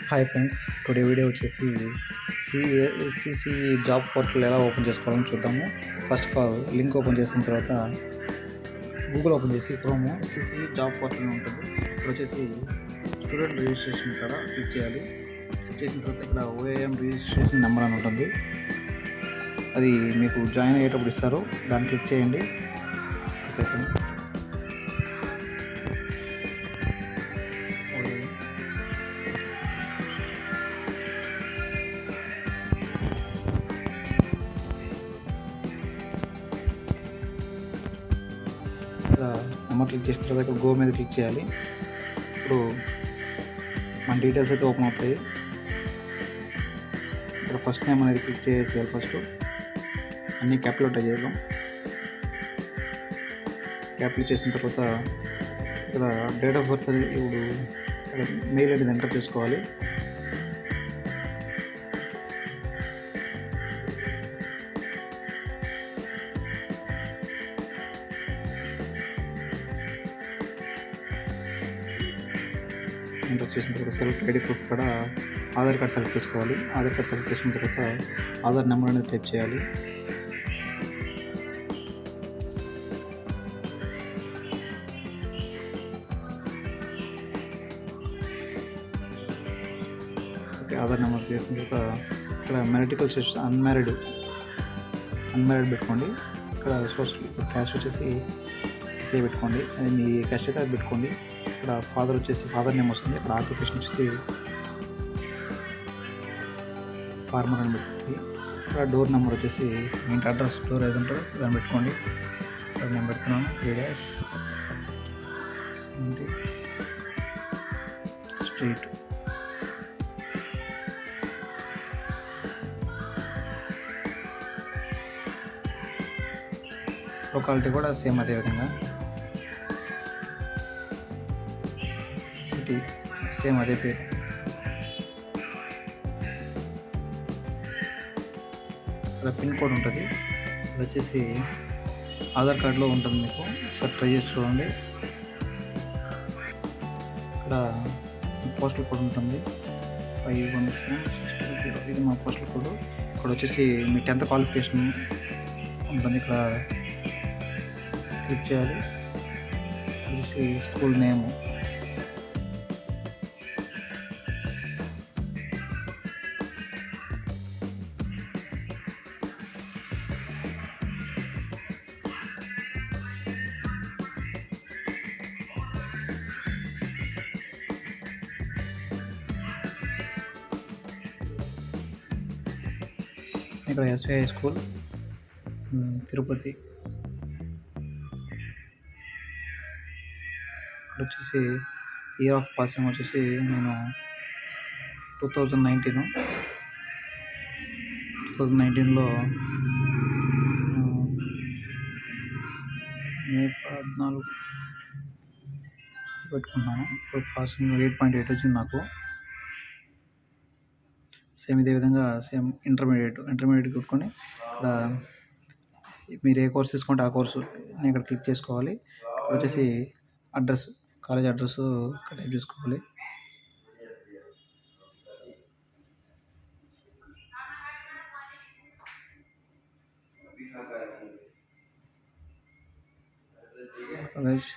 Hi friends, today video వచ్చేసి CCE job portal ఎలా open చేసుకోవాలని చూద్దాము. First of all link open చేసిన తర్వాత గూగుల్ ఓపెన్ చేసి క్రోమ్ సిసిఈ జాబ్ పోర్టల్ అని ఉంటుంది. ఇక్కడ వచ్చేసి స్టూడెంట్ రిజిస్ట్రేషన్ ఇక్కడ క్లిక్ చేయాలి. క్లిక్ చేసిన తర్వాత ఇక్కడ ఓఏఎం రిజిస్ట్రేషన్ నెంబర్ అని ఉంటుంది. అది మీకు జాయిన్ అయ్యేటప్పుడు ఇస్తారు. దాన్ని క్లిక్ చేయండి. సెకండ్ ఇక్కడ నెంబర్ క్లిక్ చేసిన తర్వాత ఇక్కడ గో మీద క్లిక్ చేయాలి. ఇప్పుడు మన డీటెయిల్స్ అయితే ఓపెన్ అవుతాయి. ఇక్కడ ఫస్ట్ నేమ్ అనేది క్లిక్ చేసేయాలి. ఫస్ట్ అన్నీ క్యాపిటల్ టైప్ చేద్దాం. క్యాపిటల్ చేసిన తర్వాత ఇక్కడ డేట్ ఆఫ్ బర్త్ అనేది ఇప్పుడు ఇక్కడ మెయిల్ అనేది ఎంటర్ చేసుకోవాలి. ఎంటర్ చేసిన తర్వాత సెలెక్ట్ ఐడి ప్రూఫ్ కూడా ఆధార్ కార్డ్ సెలెక్ట్ చేసుకోవాలి. ఆధార్ కార్డ్ సెలెక్ట్ చేసుకున్న తర్వాత ఆధార్ నెంబర్ అనేది టైప్ చేయాలి. ఓకే, ఆధార్ నెంబర్ చేసిన తర్వాత ఇక్కడ మెరిటికల్ స్టేటస్ అన్మ్యారీడ్ పెట్టుకోండి. ఇక్కడ సోషల్ క్యాష్ వచ్చేసి సేవ్ పెట్టుకోండి. అది మీ క్యాష్ అయితే అది పెట్టుకోండి. ఇక్కడ ఫాదర్ వచ్చేసి ఫాదర్ నేమ్ వస్తుంది. ఇక్కడ ఆక్యుపేషన్ వచ్చేసి ఫార్మర్ అని పెట్టుకోండి. ఇక్కడ డోర్ నెంబర్ వచ్చేసి మీ ఇంటి అడ్రస్ డోర్ ఏది ఉంటుందో దాన్ని పెట్టుకోండి. ఇక్కడ నేను పెడుతున్నాను 3-70 స్ట్రీట్. లొకాలిటీ కూడా సేమ్ అదే విధంగా, సిటీ సేమ్ అదే పేరు. ఇక్కడ పిన్ కోడ్ ఉంటుంది. అది వచ్చేసి ఆధార్ కార్డులో ఉంటుంది. మీకు ఒకసారి ట్రై చేసి చూడండి. ఇక్కడ పోస్టల్ కోడ్ ఉంటుంది 517620. ఇది మా పోస్టల్ కోడ్. ఇక్కడ వచ్చేసి మీ 10th క్వాలిఫికేషన్ ఉంటుంది. ఇక్కడ క్లిక్ చేయాలి. వచ్చేసి స్కూల్ నేము, ఇక్కడ ఎస్వి హై స్కూల్ తిరుపతి. ఇక్కడ వచ్చేసి ఇయర్ ఆఫ్ పాసింగ్ వచ్చేసి నేను 2019లో మే 14 పెట్టుకున్నాను. ఇప్పుడు పాసింగ్ 8.8 వచ్చింది నాకు. సేమ్ ఇదే విధంగా సేమ్ ఇంటర్మీడియట్ పెట్టుకొని ఇక్కడ మీరు ఏ కోర్స్ తీసుకుంటే ఆ కోర్సు నేను ఇక్కడ క్లిక్ చేసుకోవాలి. ఇక్కడ వచ్చేసి అడ్రస్, కాలేజ్ అడ్రస్ ఇక్కడ టైప్ చేసుకోవాలి. కాలేజ్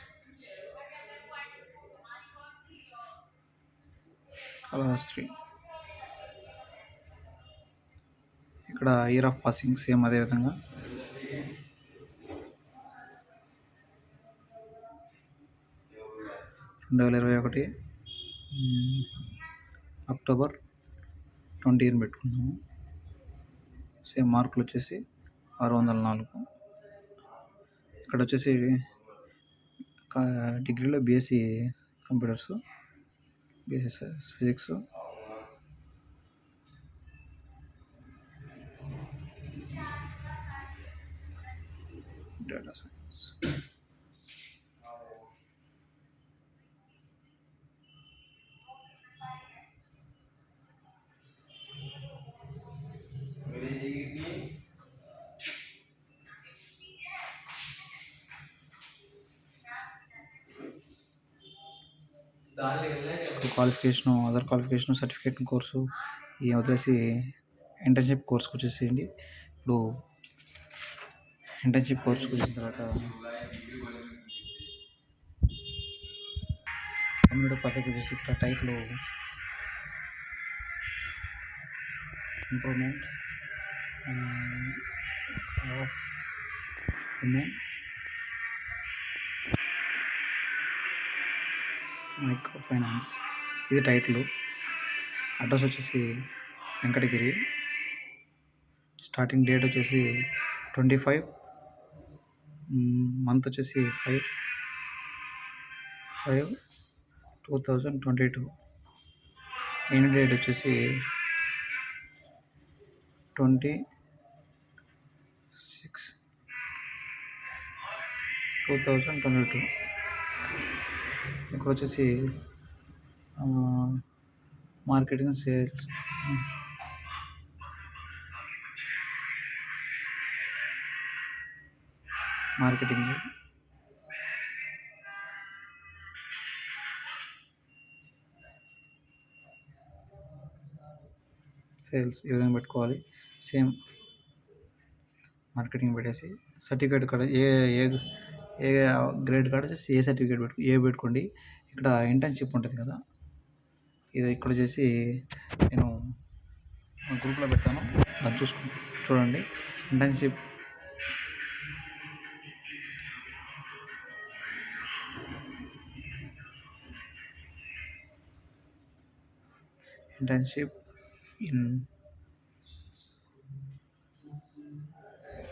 కళాశ్రీ. ఇక్కడ ఇయర్ ఆఫ్ పాసింగ్ సేమ్ అదే విధంగా 2021 అక్టోబర్ 20 అని పెట్టుకున్నాము. సేమ్ మార్కులు వచ్చేసి 604. ఇక్కడ వచ్చేసి డిగ్రీలో BSc computers, BSc physics, data science. Qualification, other qualification, certificate course ఇవి వదిలేసి ఇంటర్న్షిప్ కోర్స్కి వచ్చేసేయండి. ఇప్పుడు ఇంటర్న్షిప్ కోర్స్కి వచ్చిన తర్వాత కమ్యూనిటీ పద్ధతి వచ్చేసి ఇక్కడ టైప్లో improvement of women micro finance ఇది టైటిల్. అడ్రస్ వచ్చేసి వెంకటగిరి. స్టార్టింగ్ డేట్ వచ్చేసి 25, మంత్ వచ్చేసి 5/5/2022. ఎండ్ డేట్ వచ్చేసి 26/2022. ఇక్కడ వచ్చేసి మార్కెటింగ్, సేల్స్, మార్కెటింగ్, సేల్స్ ఈ విధంగా పెట్టుకోవాలి. సేమ్ మార్కెటింగ్ పెట్టేసి సర్టిఫికేట్ కాడ ఏ గ్రేడ్ కాడ వచ్చేసి ఏ సర్టిఫికేట్ పెట్టుకోండి. ఇక్కడ ఇంటర్న్షిప్ ఉంటుంది కదా, ఇది ఇక్కడ వచ్చేసి నేను గ్రూప్లో పెడతాను, అది చూడండి. Internship in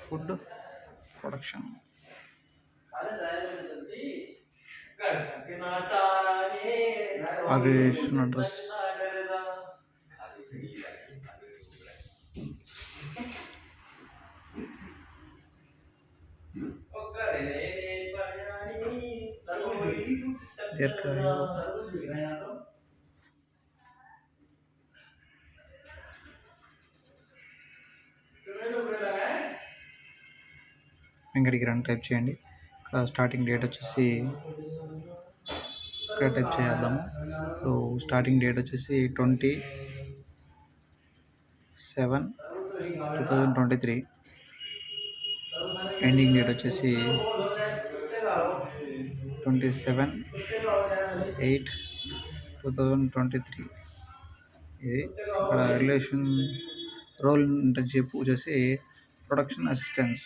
food production. Organization address Venkatagiri అని టైప్ చేయండి. ఇక్కడ స్టార్టింగ్ డేట్ వచ్చేసి ఇక్కడ టైప్ చేద్దాము. ఇప్పుడు స్టార్టింగ్ డేట్ వచ్చేసి 27/2023. ఎండింగ్ డేట్ వచ్చేసి 27/8/2023. ఇది ఇక్కడ రోల్ ఇంటర్న్షిప్ వచ్చేసి ప్రొడక్షన్ అసిస్టెన్స్.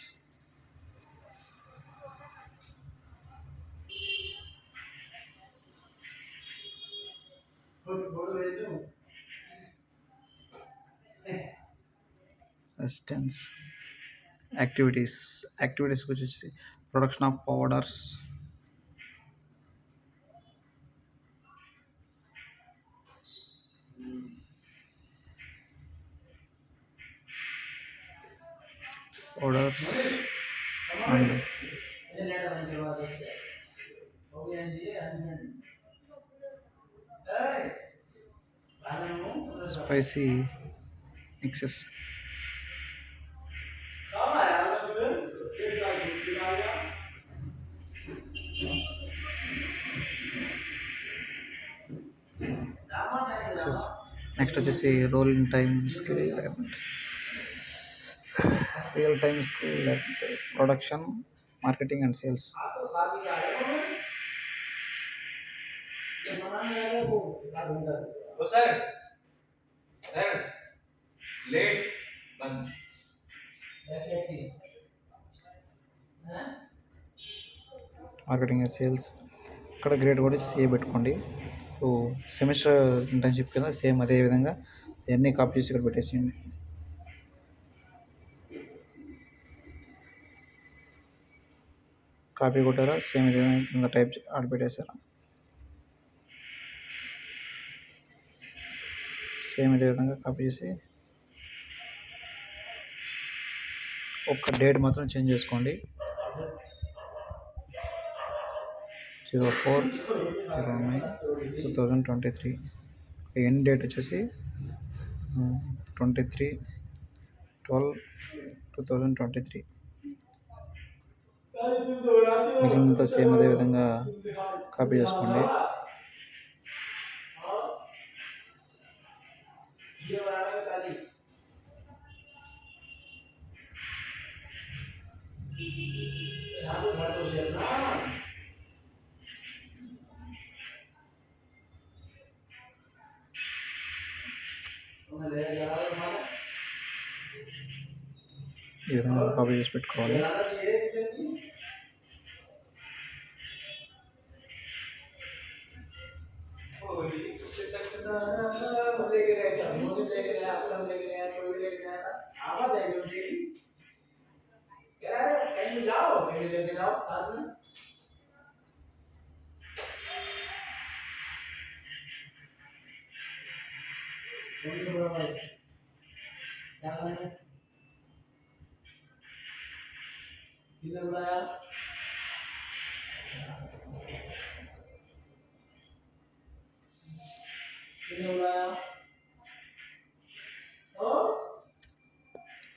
యాక్టివిటీస్ వచ్చేసి production of powders, and spicy mixes. Next వచ్చేసి real time skill production, marketing and sales. Marketing and sales ఇక్కడ గ్రేడ్ కూడా సేమ్ పెట్టుకోండి. సో సెమిస్టర్ ఇంటర్న్షిప్ కదా, సేమ్ అదే విధంగా అన్నీ కాపీ చేసి ఇక్కడ పెట్టేసేయండి. కాపీ కొట్టారా, సేమ్ ఇదే కింద టైప్ ఆడ పెట్టేశారా, సేమ్ ఇదే విధంగా కాపీ చేసి ఒక్క డేట్ మాత్రం చేంజ్ చేసుకోండి. 04/09/2023. ఎండ్ డేట్ వచ్చేసి 23/12/2023. మిగిలినంత సేమ్ అదే విధంగా కాపీ చేసుకోండి. ఈ విధంగా కాపీ చేసి పెట్టుకోవాలి.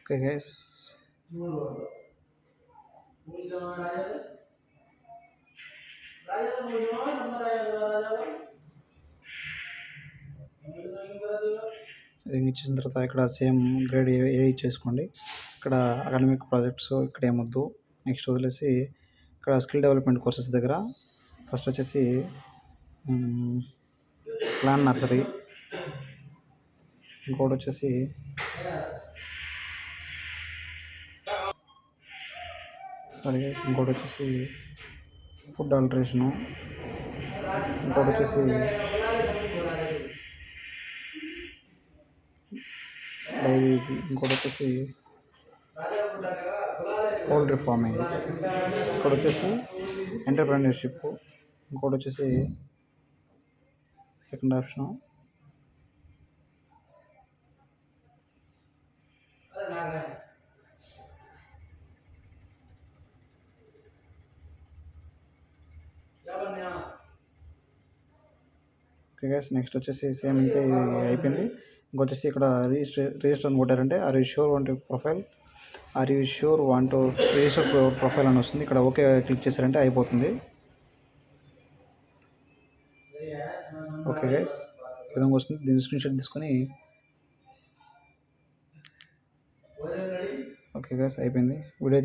ఓకే గైస్, ఇది ఇచ్చిన తర్వాత ఇక్కడ సేమ్ గ్రేడ్ ఏ ఇచ్చేసుకోండి. ఇక్కడ అకాడమిక్ ప్రాజెక్ట్స్ ఇక్కడ ఏమొద్దు. నెక్స్ట్ వదిలేసి ఇక్కడ స్కిల్ డెవలప్మెంట్ కోర్సెస్ దగ్గర ఫస్ట్ వచ్చేసి ప్లాన్ నర్సరీ, ఇంకోటి వచ్చేసి ఇంకోటి వచ్చేసి ఫుడ్ ఆల్టరేషను, ఇంకోటి వచ్చేసి డైరీ, ఇంకోటి వచ్చేసి పౌల్ట్రీ ఫార్మింగ్, ఇక్కడ వచ్చేసి ఎంటర్ప్రెన్యూర్షిప్, ఇంకోటి వచ్చేసి second option okay guys. Next వచ్చేసి సేమ్ ఇంతే అయిపోయింది. ఇంకొచ్చేసి ఇక్కడ రిజిస్టర్ అని కొట్టారంటే are you sure want profile, are you sure want register profile అని వస్తుంది. ఇక్కడ ఓకే క్లిక్ చేశారంటే అయిపోతుంది. ఓకే గైస్, ఈ విధంగా వస్తుంది. దీన్ని స్క్రీన్ షాట్ తీసుకొని ఓకే గైస్ అయిపోయింది వీడియో.